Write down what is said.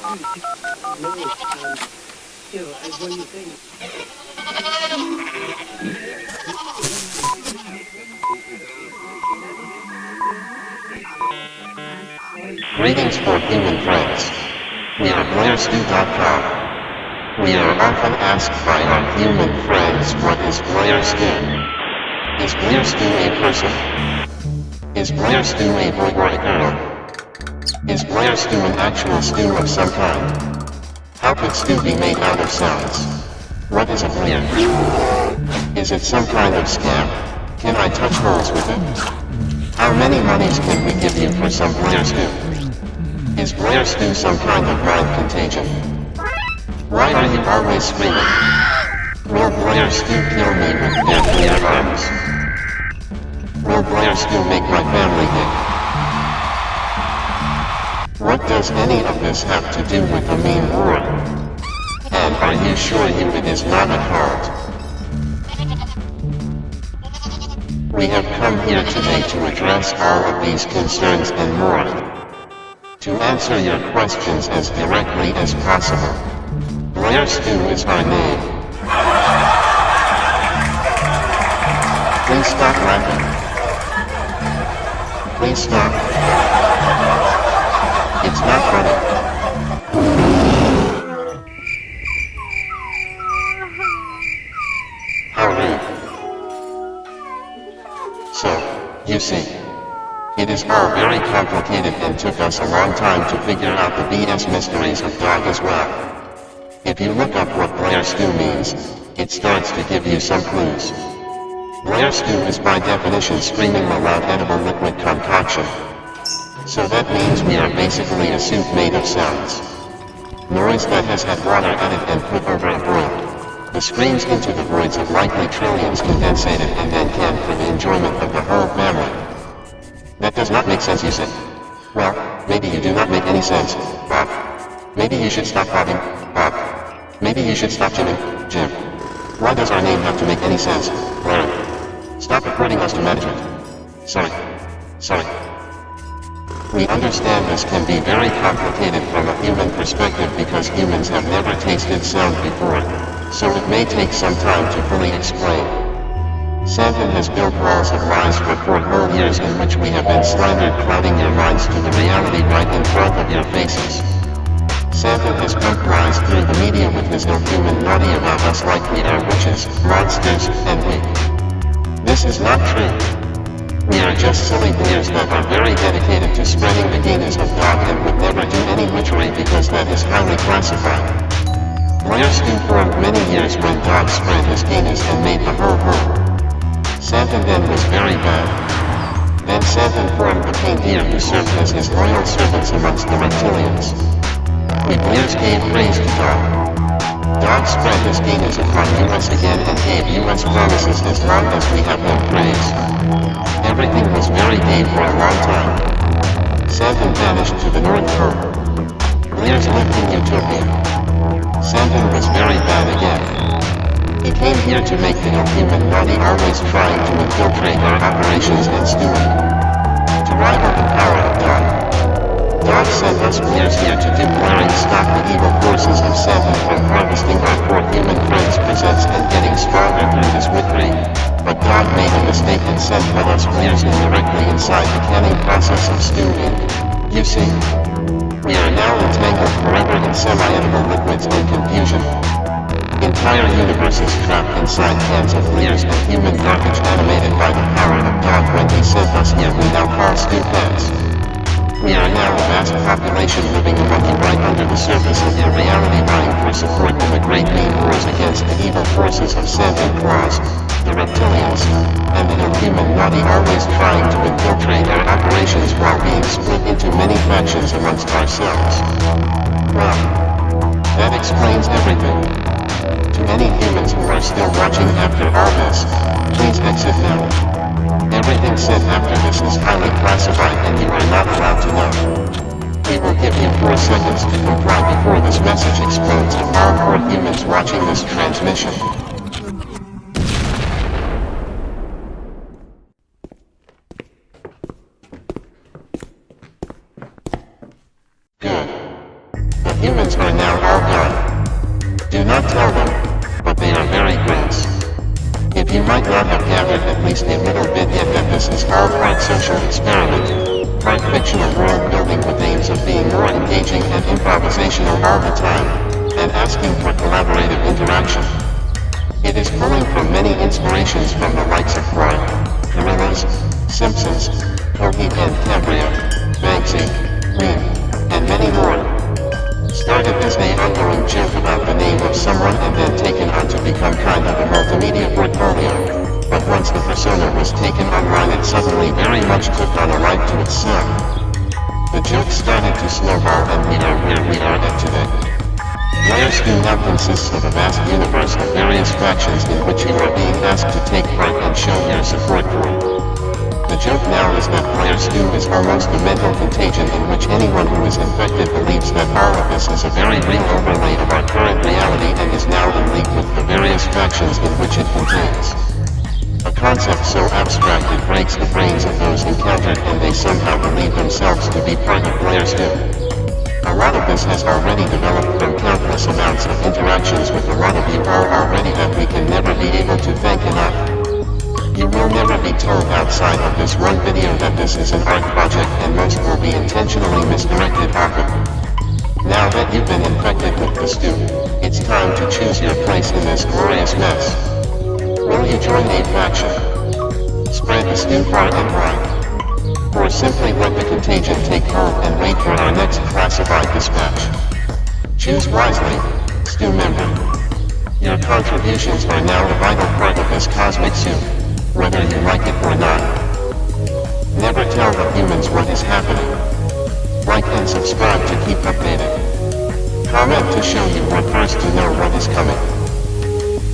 Greetings for human friends. We are BlareStew.com. We are often asked by our human friends, what is Blare Stew? Is Blare Stew a person? Is Blare Stew a boy or a girl? Is Blare Stew an actual stew of some kind? How could stew be made out of sounds? What is a Blare? Is it some kind of scam? Can I touch holes with it? How many monies can we give you for some Blare Stew? Is Blare Stew some kind of mind contagion? Why are you always screaming? Will Blare Stew kill me with their Blare arms? Will Blare Stew make my family gay? What does any of this have to do with the meme war? And are you sure it is not a cult? We have come here today to address all of these concerns and more. To answer your questions as directly as possible. Blare Stew is our name. Please stop laughing. Please stop. It's not funny. How rude. So, you see, it is all very complicated and took us a long time to figure out the BS mysteries of dog as well. If you look up what Blare Stew means, it starts to give you some clues. Blare Stew is by definition screaming a loud edible liquid concoction. So that means we are basically a soup made of sounds. Noise that has had water added and put over a boil. The screams into the voids of likely trillions condensated and then canned for the enjoyment of the whole family. That does not make sense, you say. Well, maybe you do not make any sense, Bob. Maybe you should stop bobbing, Bob. Maybe you should stop Jimmy, Jim. Why does our name have to make any sense, Blare? Stop reporting us to management. Sorry. We understand this can be very complicated from a human perspective because humans have never tasted sound before, so it may take some time to fully explain. Satan has built walls of lies for 4 whole years in which we have been slandered, clouding your minds to the reality right in front of your faces. Satan has built lies through the media with his ill-human naughty about us like we are witches, monsters, and weak. This is not true. We are just silly blears that are very dedicated to spreading the gayness of dog and would never do any witchery because that is highly classified. Blare Stew formed many years when dog spread his gayness and made the whole world. Satan then was very bad. Then Satan formed the reindeer who served as his loyal servants amongst the reptilians. We Blears gave praise to Dog. Dog spread his gayness upon us again and gave us promises as long as we have no praise. Everything was very gay for a long time. Satan vanished to the North Pole. Blears lived in Utopia. Satan was very bad again. He came here to make the human naughty, always trying to infiltrate our operations and stewing. To rival the power of Dog. Dog sent us Blears here to do blaring, stop the evil forces of Satan from harvesting our poor human friends' presents and getting stronger through his witchery. But Dog made a mistake and sent us Blears indirectly inside the canning process of stewing. You see, we are now entangled forever in semi-edible liquids and confusion. Entire universes trapped inside cans of Blears and human garbage animated by the power of Dog when he sent us here we now call stew cans. We are now a vast population living among you right under the surface of your reality vying for support in the great meme wars against the evil forces of Santa Claus, the reptilians, and the inhuman naughty always trying to infiltrate our operations while being split into many factions amongst ourselves. Well, that explains everything. To any humans who are still watching after all this, please exit now. Everything said after this is highly classified and you are not allowed to know. We will give you 4 seconds to comply before this message explodes and all 4 humans watching this transmission. Good. The humans are now all gone. Do not tell them, but they are very gross. If you might not have gathered at least a little bit yet that this is all part social experiment, part fictional world building with aims of being more engaging and improvisational all the time, and asking for collaborative interaction. It is pulling from many inspirations from the likes of Blare, Gorillaz, Simpsons, Coheed and Cambria, Banksy, Queen, and many more. Started as an ongoing joke about the name of someone and then taken on to become kind of a multimedia portfolio. But once the persona was taken online it suddenly very much took on a life to itself. The joke started to snowball and we are where we are at today. BLEARS now consists of a vast universe of various factions in which you are being asked to take part and show your support for. The joke now is that BLEARS is almost a mental contagion in which anyone who is infected believes that all of this is a very real overlay of our current reality and is now in league with the various factions in which it contains. A concept so abstract it breaks the brains of those encountered and they somehow believe themselves to be part of BLEARS. A lot of this has already developed from countless amounts of interactions with a lot of you all already that we can never be able to thank enough. You will never be told outside of this one video that this is an art project and most will be intentionally misdirected off it. Now that you've been infected with the stew, it's time to choose your place in this glorious mess. Will you join a faction? Spread the stew far and wide? Or simply let the contagion take hold and wait for our next classified dispatch? Choose wisely, stew member. Your contributions are now a vital part of this cosmic soup, whether you like it or not. Never tell the humans what is happening. Like and subscribe to keep updated. Comment to show you were first to know what is coming.